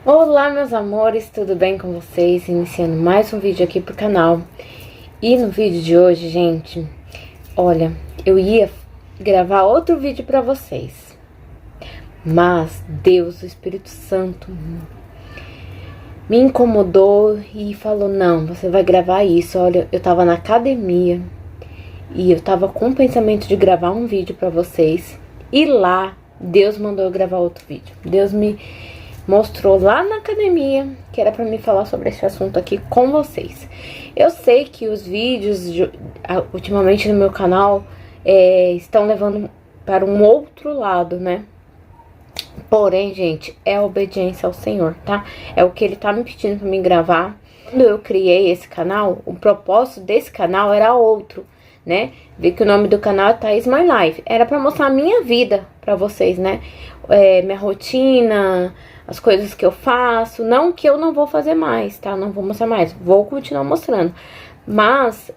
Olá, meus amores, tudo bem com vocês? Iniciando mais um vídeo aqui pro canal. E no vídeo de hoje, gente, olha, eu ia gravar outro vídeo pra vocês, mas Deus, o Espírito Santo, me incomodou e falou: não, você vai gravar isso. Olha, eu tava na academia e eu tava com o pensamento de gravar um vídeo pra vocês, e lá Deus mandou eu gravar outro vídeo. Deus me mostrou lá na academia que era pra me falar sobre esse assunto aqui com vocês. Eu sei que os vídeos ultimamente no meu canal estão levando para um outro lado, né? Porém, gente, é a obediência ao Senhor, tá? É o que Ele tá me pedindo pra me gravar. Quando eu criei esse canal, o propósito desse canal era outro, né? Vi que o nome do canal é Thaís My Life. Era pra mostrar a minha vida pra vocês, né? Minha rotina, as coisas que eu faço. Não que eu não vou fazer mais, tá? Não vou mostrar mais. Vou continuar mostrando. Mas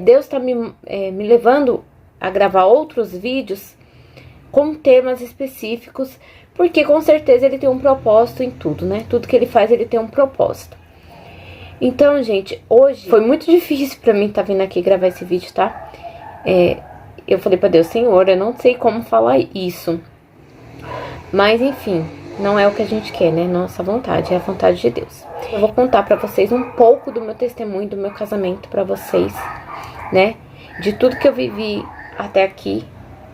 Deus tá me levando a gravar outros vídeos com temas específicos, porque com certeza Ele tem um propósito em tudo, né? Tudo que Ele faz, Ele tem um propósito. Então, gente, hoje foi muito difícil pra mim estar vindo aqui gravar esse vídeo, tá? Eu falei pra Deus: Senhor, eu não sei como falar isso. Mas, enfim, não é o que a gente quer, né? Nossa vontade, é a vontade de Deus. Eu vou contar pra vocês um pouco do meu testemunho, do meu casamento pra vocês, né? De tudo que eu vivi até aqui.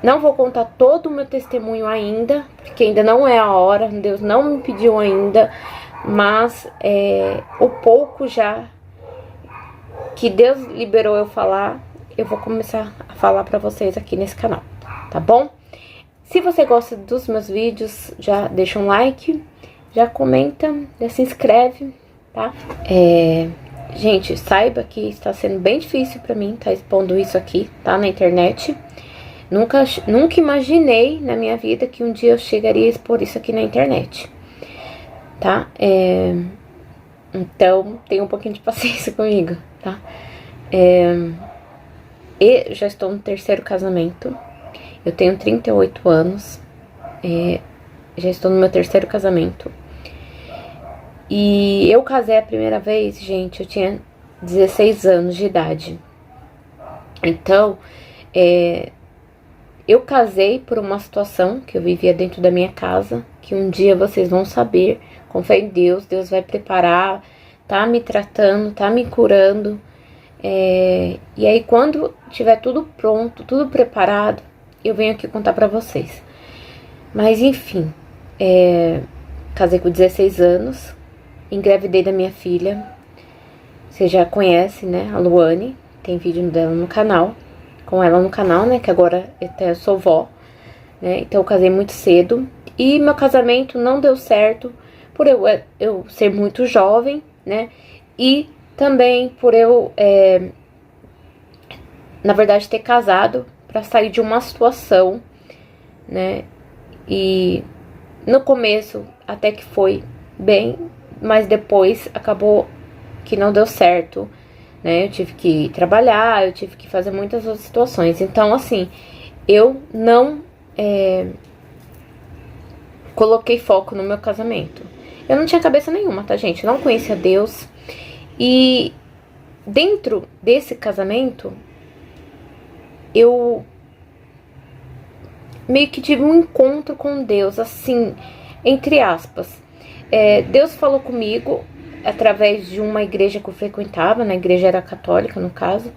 Não vou contar todo o meu testemunho ainda, porque ainda não é a hora, Deus não me pediu ainda. Mas o pouco já que Deus liberou eu falar, eu vou começar a falar pra vocês aqui nesse canal, tá bom? Se você gosta dos meus vídeos, já deixa um like, já comenta, já se inscreve, tá? Gente, saiba que está sendo bem difícil pra mim tá expondo isso aqui, tá? Na internet. Nunca imaginei na minha vida que um dia eu chegaria a expor isso aqui na internet, tá? Então, tenha um pouquinho de paciência comigo, tá? E já estou no terceiro casamento. Eu tenho 38 anos. Já estou no meu terceiro casamento. E eu casei a primeira vez, gente, eu tinha 16 anos de idade. Então, eu casei por uma situação que eu vivia dentro da minha casa, que um dia vocês vão saber. Com fé em Deus, Deus vai preparar, tá me tratando, tá me curando. E aí, quando tiver tudo pronto, tudo preparado, eu venho aqui contar pra vocês. Mas, enfim, casei com 16 anos, engravidei da minha filha. Você já conhece, né, a Luane, tem vídeo dela no canal, com ela no canal, né, que agora até eu sou vó, né, então eu casei muito cedo. E meu casamento não deu certo por eu ser muito jovem, né, e também por eu, na verdade, ter casado pra sair de uma situação, né, e no começo até que foi bem, mas depois acabou que não deu certo, né, eu tive que trabalhar, eu tive que fazer muitas outras situações. Então, assim, eu não coloquei foco no meu casamento. Eu não tinha cabeça nenhuma, tá, gente? Eu não conhecia Deus. E dentro desse casamento, eu meio que tive um encontro com Deus, assim, entre aspas. Deus falou comigo através de uma igreja que eu frequentava, na igreja era católica, no caso.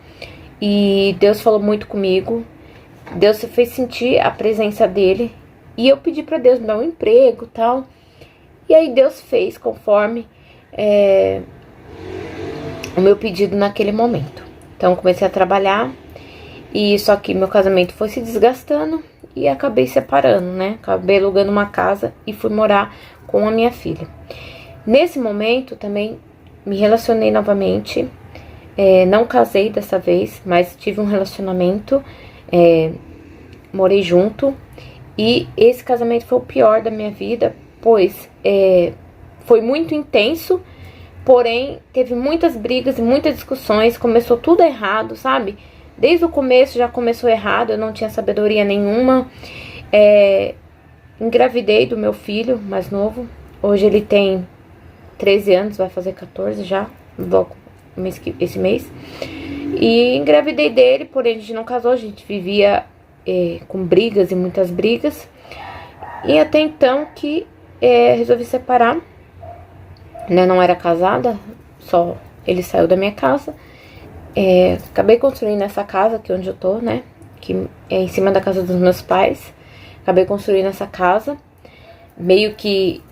E Deus falou muito comigo. Deus fez sentir a presença dele. E eu pedi pra Deus me dar um emprego e tal. E aí Deus fez conforme o meu pedido naquele momento. Então, comecei a trabalhar. E só que meu casamento foi se desgastando e acabei separando, né? Acabei alugando uma casa e fui morar com a minha filha. Nesse momento também me relacionei novamente. Não casei dessa vez, mas tive um relacionamento. Morei junto. E esse casamento foi o pior da minha vida, pois foi muito intenso, porém teve muitas brigas e muitas discussões, começou tudo errado, sabe? Desde o começo já começou errado, eu não tinha sabedoria nenhuma. Engravidei do meu filho mais novo, hoje ele tem 13 anos, vai fazer 14 já, logo esse mês. E engravidei dele, porém a gente não casou, a gente vivia com brigas e muitas brigas. E até então que resolvi separar, né? Não era casada, só ele saiu da minha casa. Acabei construindo essa casa aqui onde eu tô, né? Que é em cima da casa dos meus pais. Acabei construindo essa casa, meio que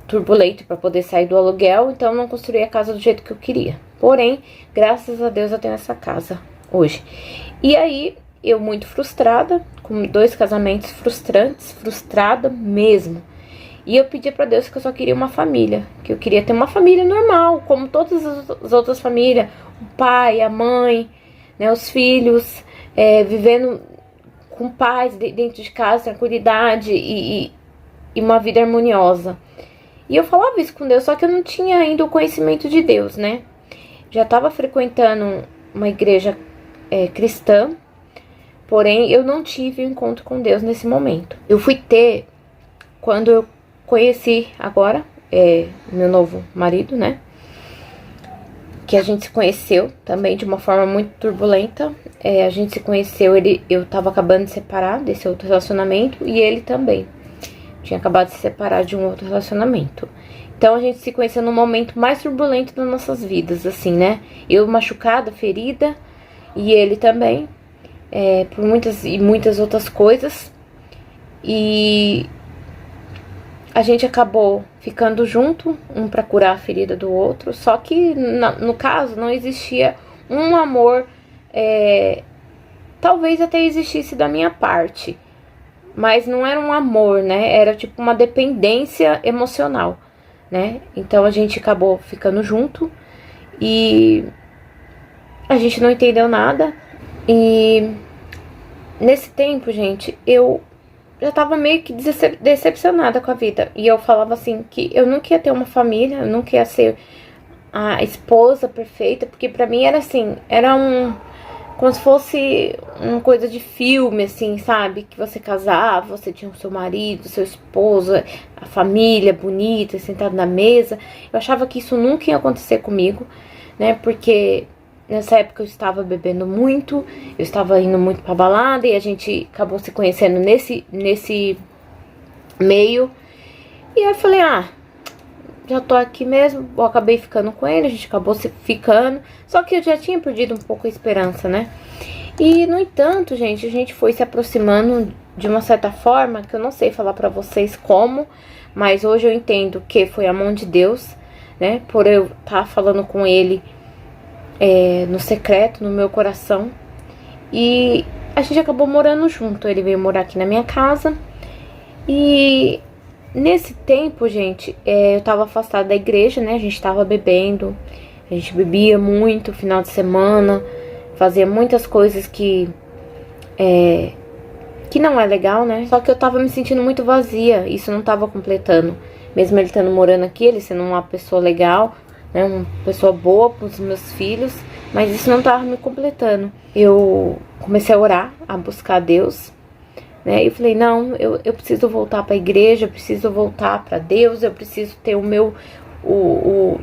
turbulento para poder sair do aluguel, então não construí a casa do jeito que eu queria. Porém, graças a Deus eu tenho essa casa hoje. E aí, eu muito frustrada, com 2 casamentos frustrantes, frustrada mesmo. E eu pedi pra Deus que eu só queria uma família, que eu queria ter uma família normal, como todas as outras famílias, o pai, a mãe, né, os filhos, vivendo com paz dentro de casa, tranquilidade e uma vida harmoniosa. E eu falava isso com Deus, só que eu não tinha ainda o conhecimento de Deus, né? Já estava frequentando uma igreja cristã, porém eu não tive um encontro com Deus nesse momento. Eu fui ter quando eu conheci agora meu novo marido, né? Que a gente se conheceu também de uma forma muito turbulenta. A gente se conheceu, eu tava acabando de separar desse outro relacionamento e ele também tinha acabado de se separar de um outro relacionamento. Então a gente se conheceu num momento mais turbulento das nossas vidas, assim, né? Eu machucada, ferida, e ele também, por muitas outras coisas. E a gente acabou ficando junto, um pra curar a ferida do outro. Só que no caso não existia um amor, talvez até existisse da minha parte, mas não era um amor, né? Era tipo uma dependência emocional, né? Então a gente acabou ficando junto e a gente não entendeu nada. E nesse tempo, gente, eu já tava meio que decepcionada com a vida. E eu falava assim que eu nunca ia ter uma família, eu nunca ia ser a esposa perfeita, porque pra mim era assim, como se fosse uma coisa de filme, assim, sabe? Que você casava, você tinha o seu marido, seu esposo, a família bonita, sentado na mesa. Eu achava que isso nunca ia acontecer comigo, né? Porque nessa época eu estava bebendo muito, eu estava indo muito pra balada e a gente acabou se conhecendo nesse meio. E aí eu falei, já tô aqui mesmo, eu acabei ficando com ele, a gente acabou se ficando, só que eu já tinha perdido um pouco a esperança, né? E, no entanto, gente, a gente foi se aproximando de uma certa forma, que eu não sei falar pra vocês como, mas hoje eu entendo que foi a mão de Deus, né? Por eu estar falando com ele no secreto, no meu coração. E a gente acabou morando junto, ele veio morar aqui na minha casa. E nesse tempo, gente, eu tava afastada da igreja, né? A gente tava bebendo, a gente bebia muito final de semana, fazia muitas coisas que não é legal, né? Só que eu tava me sentindo muito vazia, isso não tava completando. Mesmo ele estando morando aqui, ele sendo uma pessoa legal, né? Uma pessoa boa pros meus filhos, mas isso não tava me completando. Eu comecei a orar, a buscar Deus, né? E falei, não, eu preciso voltar pra igreja, eu preciso voltar pra Deus, eu preciso ter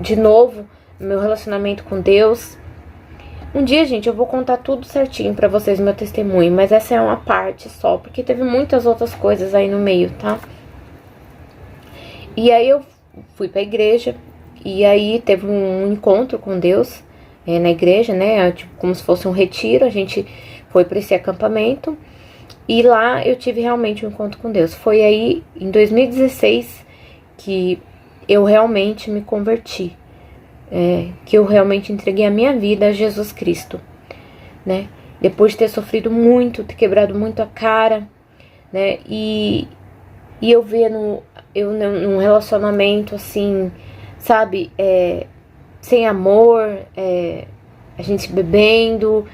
de novo, o meu relacionamento com Deus. Um dia, gente, eu vou contar tudo certinho pra vocês, meu testemunho, mas essa é uma parte só, porque teve muitas outras coisas aí no meio, tá? E aí eu fui pra igreja, e aí teve um encontro com Deus na igreja, né? Tipo, como se fosse um retiro, a gente foi pra esse acampamento. E lá eu tive realmente um encontro com Deus. Foi aí, em 2016, que eu realmente me converti. Que eu realmente entreguei a minha vida a Jesus Cristo, né? Depois de ter sofrido muito, ter quebrado muito a cara, né? E eu ver num relacionamento assim, sabe? Sem amor, a gente bebendo.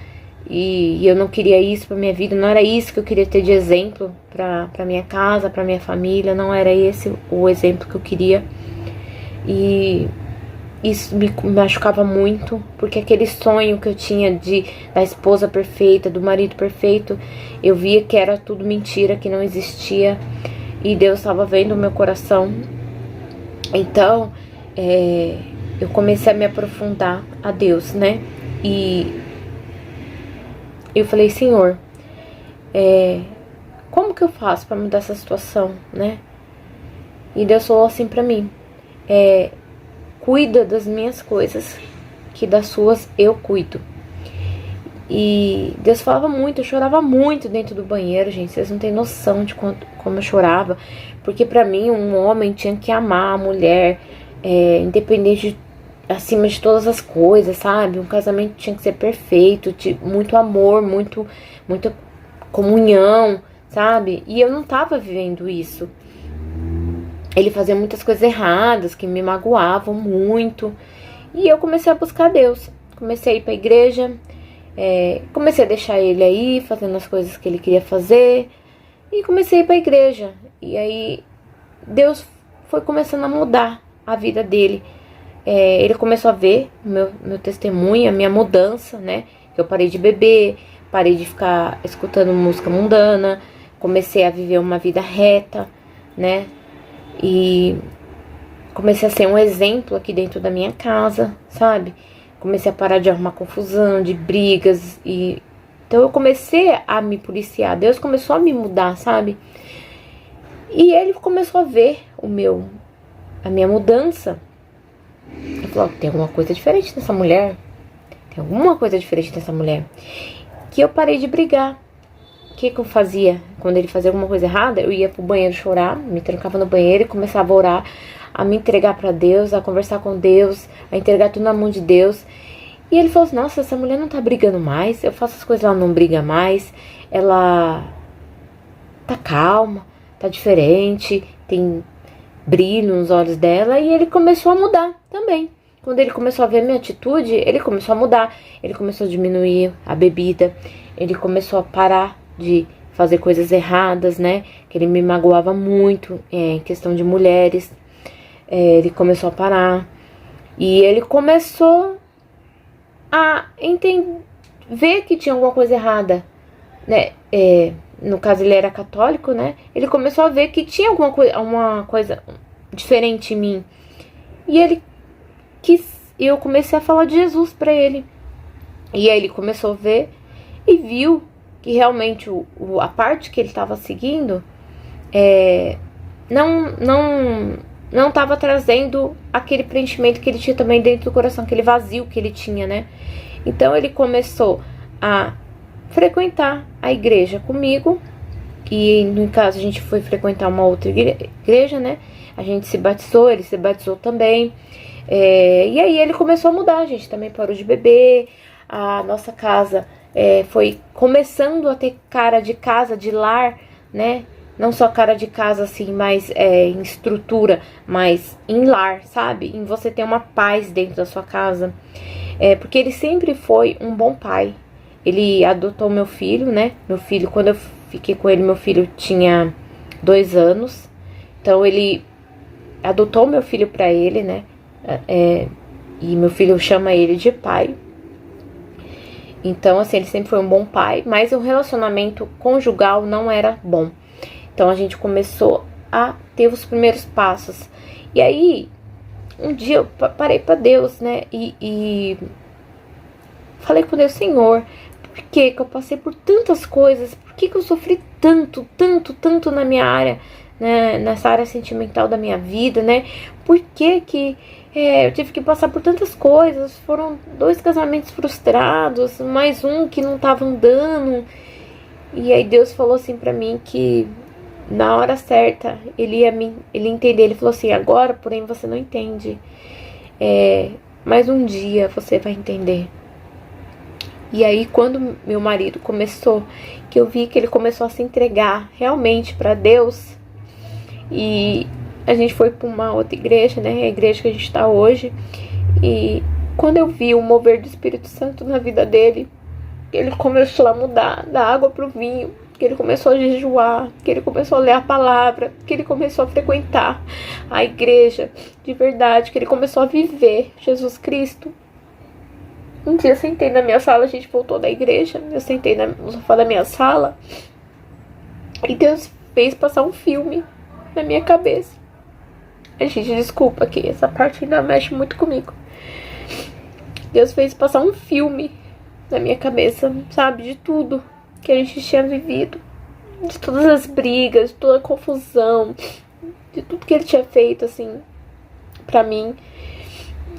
E eu não queria isso pra minha vida, não era isso que eu queria ter de exemplo pra minha casa, pra minha família, não era esse o exemplo que eu queria. E isso me machucava muito, porque aquele sonho que eu tinha da esposa perfeita, do marido perfeito, eu via que era tudo mentira, que não existia, e Deus estava vendo o meu coração. Então, eu comecei a me aprofundar a Deus, né? E eu falei, Senhor, como que eu faço para mudar essa situação, né? E Deus falou assim pra mim, cuida das minhas coisas, que das suas eu cuido. E Deus falava muito, eu chorava muito dentro do banheiro, gente. Vocês não têm noção de como eu chorava. Porque pra mim, um homem tinha que amar a mulher, independente, acima de todas as coisas, sabe? Um casamento tinha que ser perfeito, muito amor, muita comunhão, sabe? E eu não tava vivendo isso. Ele fazia muitas coisas erradas, que me magoavam muito. E eu comecei a buscar Deus. Comecei a ir pra igreja. Comecei a deixar ele aí, fazendo as coisas que ele queria fazer. E comecei a ir pra igreja. E aí, Deus foi começando a mudar a vida dele. Ele começou a ver o meu testemunho, a minha mudança, né? Eu parei de beber, parei de ficar escutando música mundana. Comecei a viver uma vida reta, né? E comecei a ser um exemplo aqui dentro da minha casa, sabe? Comecei a parar de arrumar confusão, de brigas. Então eu comecei a me policiar. Deus começou a me mudar, sabe? E ele começou a ver a minha mudança. Ele falou, tem alguma coisa diferente nessa mulher. Tem alguma coisa diferente nessa mulher. Que eu parei de brigar. O que eu fazia? Quando ele fazia alguma coisa errada, eu ia pro banheiro chorar, me trancava no banheiro e começava a orar, a me entregar pra Deus, a conversar com Deus, a entregar tudo na mão de Deus. E ele falou assim, nossa, essa mulher não tá brigando mais, eu faço as coisas, ela não briga mais, ela tá calma, tá diferente, tem brilho nos olhos dela. E ele começou a mudar também. Quando ele começou a ver a minha atitude, ele começou a mudar, ele começou a diminuir a bebida, ele começou a parar de fazer coisas erradas, né? Que ele me magoava muito em questão de mulheres. Ele começou a parar. E ele começou a ver que tinha alguma coisa errada, né? No caso, ele era católico, né? Ele começou a ver que tinha uma coisa diferente em mim. E eu comecei a falar de Jesus pra ele. E aí ele começou a ver e viu que realmente a parte que ele estava seguindo não estava trazendo aquele preenchimento que ele tinha também dentro do coração, aquele vazio que ele tinha, né? Então ele começou a frequentar a igreja comigo. E no caso a gente foi frequentar uma outra igreja, né? A gente se batizou, ele se batizou também. E aí ele começou a mudar, a gente também parou de beber. A nossa casa foi começando a ter cara de casa, de lar, né? Não só cara de casa assim, mas em estrutura, mas em lar, sabe? Em você ter uma paz dentro da sua casa. Porque ele sempre foi um bom pai. Ele adotou meu filho, né? Meu filho, quando eu fiquei com ele, meu filho tinha 2 anos. Então ele adotou meu filho pra ele, né? E meu filho chama ele de pai. Então, assim, ele sempre foi um bom pai, mas o relacionamento conjugal não era bom. Então, a gente começou a ter os primeiros passos. E aí, um dia eu parei pra Deus, né? E falei com Deus, Senhor, por que eu passei por tantas coisas? Por que eu sofri tanto na minha área, né? Nessa área sentimental da minha vida, né? Por que eu tive que passar por tantas coisas? Foram 2 casamentos frustrados, mais um que não tava andando. E aí Deus falou assim pra mim que na hora certa ele ia entender. Ele falou assim, agora, porém, você não entende. Mas um dia você vai entender. E aí quando meu marido começou, que eu vi que ele começou a se entregar realmente pra Deus, e a gente foi para uma outra igreja, né? A igreja que a gente está hoje. E quando eu vi o mover do Espírito Santo na vida dele, ele começou a mudar da água para o vinho, que ele começou a jejuar, que ele começou a ler a palavra, que ele começou a frequentar a igreja de verdade, que ele começou a viver Jesus Cristo. Um dia eu sentei na minha sala, a gente voltou da igreja, eu sentei no sofá da minha sala e Deus fez passar um filme na minha cabeça. A gente, desculpa que essa parte ainda mexe muito comigo. Deus fez passar um filme na minha cabeça, sabe? De tudo que a gente tinha vivido. De todas as brigas, de toda a confusão. De tudo que ele tinha feito, assim, pra mim.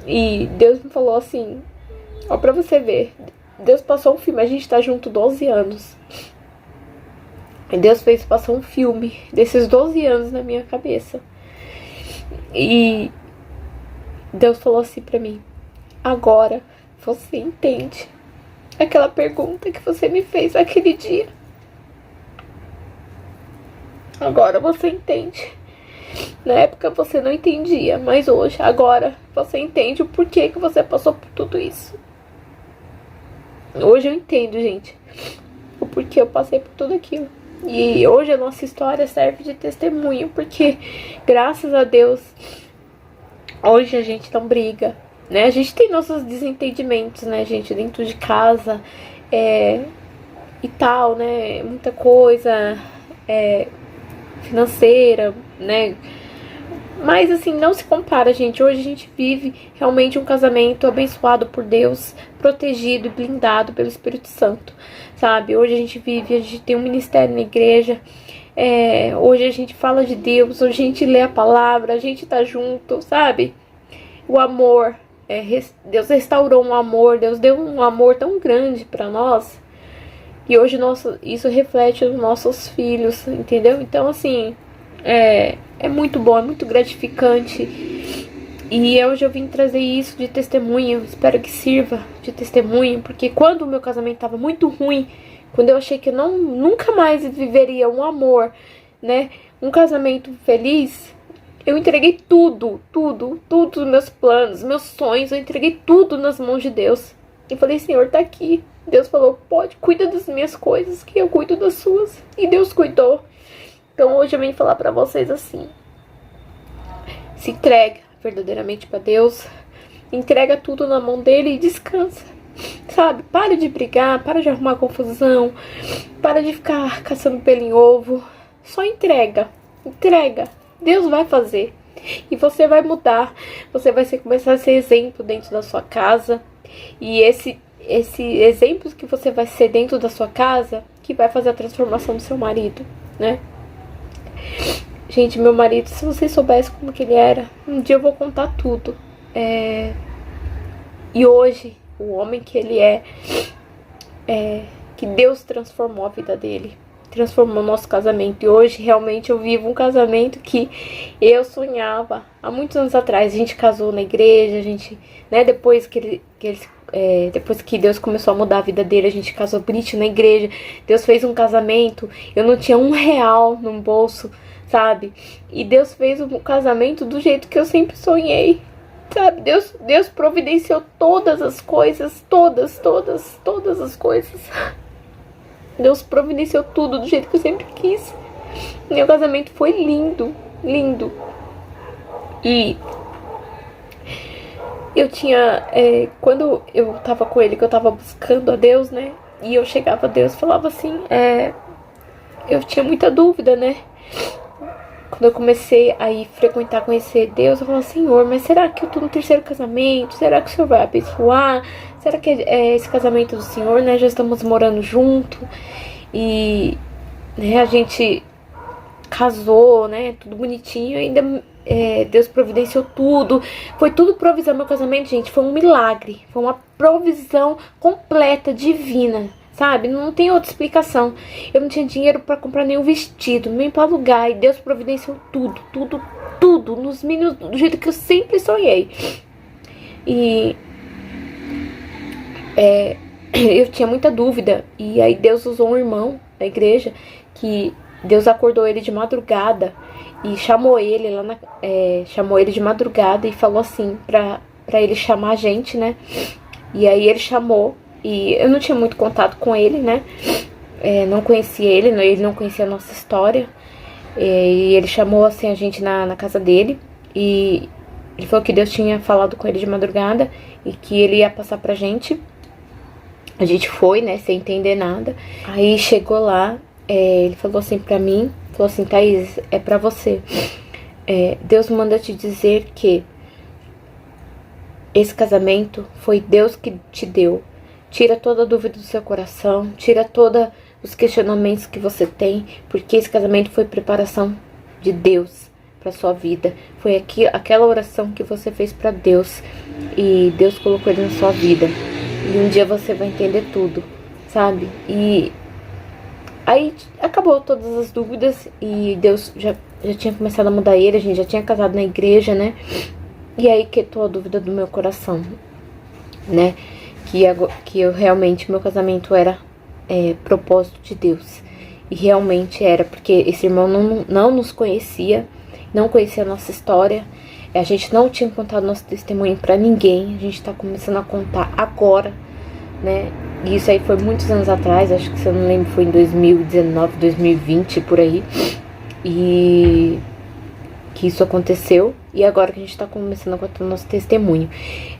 E Deus me falou assim, ó, pra você ver. Deus passou um filme, a gente tá junto 12 anos. E Deus fez passar um filme desses 12 anos na minha cabeça. E Deus falou assim pra mim: agora você entende aquela pergunta que você me fez aquele dia. Agora você entende. Na época você não entendia, mas hoje, agora, você entende o porquê que você passou por tudo isso. Hoje eu entendo, gente, o porquê eu passei por tudo aquilo. E hoje a nossa história serve de testemunho, porque, graças a Deus, hoje a gente não briga, né? A gente tem nossos desentendimentos, né, gente, dentro de casa, e tal, né? Muita coisa financeira, né? Mas assim, não se compara, gente. Hoje a gente vive realmente um casamento abençoado por Deus, protegido e blindado pelo Espírito Santo, sabe? Hoje a gente vive, a gente tem um ministério na igreja, hoje a gente fala de Deus, hoje a gente lê a palavra, a gente tá junto, sabe? O amor, Deus restaurou um amor, Deus deu um amor tão grande pra nós, e hoje isso reflete nos nossos filhos, entendeu? Então assim, é muito bom, é muito gratificante. E hoje eu vim trazer isso de testemunho. Espero que sirva de testemunho, porque quando o meu casamento estava muito ruim, quando eu achei que eu nunca mais viveria um amor, né, um casamento feliz, eu entreguei tudo os meus planos, meus sonhos, eu entreguei tudo nas mãos de Deus. E falei: Senhor, tá aqui. Deus falou: pode, cuida das minhas coisas, que eu cuido das suas. E Deus cuidou. Então hoje eu venho falar pra vocês assim: se entrega verdadeiramente pra Deus, entrega tudo na mão dele e descansa, sabe? Para de brigar, para de arrumar confusão, para de ficar caçando pelo em ovo. Só entrega. Deus vai fazer. E você vai mudar. Você vai começar a ser exemplo dentro da sua casa. E esse exemplo que você vai ser dentro da sua casa, que vai fazer a transformação do seu marido, né? Gente, meu marido, se vocês soubessem como que ele era, um dia eu vou contar tudo. E hoje, o homem que ele que Deus transformou a vida dele, transformou o nosso casamento. E hoje, realmente, eu vivo um casamento que eu sonhava há muitos anos atrás. A gente casou na igreja, a gente, né, depois que Deus começou a mudar a vida dele, a gente casou bonito na igreja. Deus fez um casamento, eu não tinha R$ 1 no bolso, sabe? E Deus fez um casamento do jeito que eu sempre sonhei, sabe? Deus providenciou todas as coisas, todas as coisas. Deus providenciou tudo do jeito que eu sempre quis. Meu casamento foi lindo. E eu tinha, quando eu tava com ele, que eu tava buscando a Deus, né? E eu chegava a Deus, falava assim, eu tinha muita dúvida, né? Quando eu comecei a frequentar, conhecer Deus, eu falava: Senhor, mas será que eu tô no 3º casamento? Será que o Senhor vai abençoar? Será que é esse casamento do Senhor, né? Já estamos morando junto. E, né, a gente casou, né? Tudo bonitinho. Ainda Deus providenciou tudo. Foi tudo provisão. Meu casamento, gente, foi um milagre. Foi uma provisão completa, divina, sabe? Não tem outra explicação. Eu não tinha dinheiro pra comprar nenhum vestido, nem pra alugar. E Deus providenciou tudo, nos mínimos, do jeito que eu sempre sonhei. E eu tinha muita dúvida. E aí Deus usou um irmão da igreja, que Deus acordou ele de madrugada e chamou ele chamou ele de madrugada e falou assim pra ele chamar a gente, né? E aí ele chamou. E eu não tinha muito contato com ele, né? Não conhecia ele não conhecia a nossa história. E ele chamou, assim, a gente na casa dele. E ele falou que Deus tinha falado com ele de madrugada e que ele ia passar pra gente. A gente foi, né? Sem entender nada. Aí chegou lá, ele falou assim pra mim, falou assim: Thaís, é pra você. Deus manda te dizer que esse casamento foi Deus que te deu. Tira toda a dúvida do seu coração, tira todos os questionamentos que você tem, porque esse casamento foi preparação de Deus para sua vida. Foi aquela oração que você fez para Deus e Deus colocou ele na sua vida. E um dia você vai entender tudo, sabe? E aí acabou todas as dúvidas e Deus já tinha começado a mudar ele, a gente já tinha casado na igreja, né? E aí quietou a dúvida do meu coração, né? Que eu realmente, meu casamento era propósito de Deus. E realmente era, porque esse irmão não nos conhecia, não conhecia a nossa história. A gente não tinha contado nosso testemunho pra ninguém. A gente tá começando a contar agora, né? E isso aí foi muitos anos atrás, acho que se eu não lembro foi em 2019, 2020, por aí. E que isso aconteceu, e agora que a gente tá começando a contar o nosso testemunho.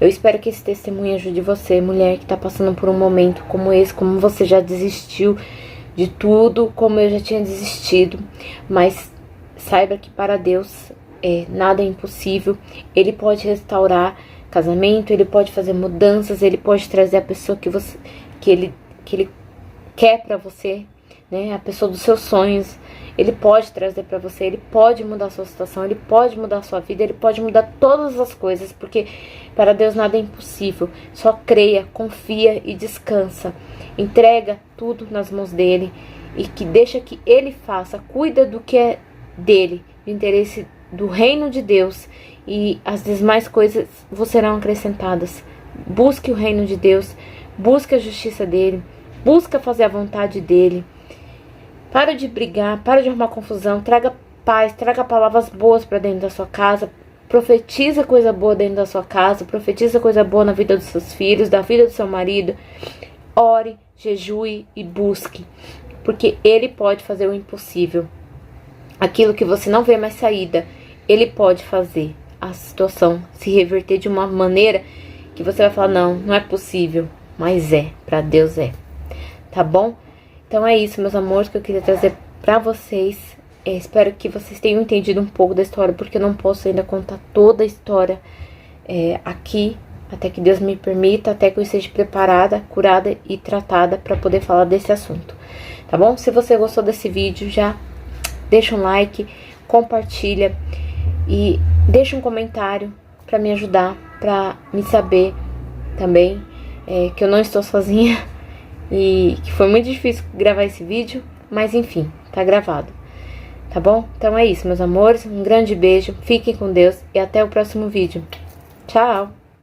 Eu espero que esse testemunho ajude você, mulher que tá passando por um momento como esse, como você já desistiu de tudo, como eu já tinha desistido, mas saiba que para Deus nada é impossível. Ele pode restaurar casamento, ele pode fazer mudanças, ele pode trazer a pessoa que ele quer pra você, né? A pessoa dos seus sonhos. Ele pode trazer pra você, ele pode mudar a sua situação, ele pode mudar a sua vida, ele pode mudar todas as coisas, porque para Deus nada é impossível. Só creia, confia e descansa. Entrega tudo nas mãos dele e que deixa que ele faça, cuida do que é dele, do interesse do reino de Deus, e as demais coisas vos serão acrescentadas. Busque o reino de Deus, busque a justiça dele, busca fazer a vontade dele. Para de brigar, para de arrumar confusão, traga paz, traga palavras boas para dentro da sua casa, profetiza coisa boa dentro da sua casa, profetiza coisa boa na vida dos seus filhos, da vida do seu marido. Ore, jejue e busque, porque ele pode fazer o impossível. Aquilo que você não vê mais saída, ele pode fazer a situação se reverter de uma maneira que você vai falar, não é possível, mas para Deus tá bom? Então é isso, meus amores, que eu queria trazer pra vocês. Espero que vocês tenham entendido um pouco da história, porque eu não posso ainda contar toda a história aqui, até que Deus me permita, até que eu esteja preparada, curada e tratada pra poder falar desse assunto, tá bom? Se você gostou desse vídeo, já deixa um like, compartilha e deixa um comentário pra me ajudar, pra me saber também que eu não estou sozinha. E que foi muito difícil gravar esse vídeo, mas enfim, tá gravado, tá bom? Então é isso, meus amores, um grande beijo, fiquem com Deus e até o próximo vídeo. Tchau!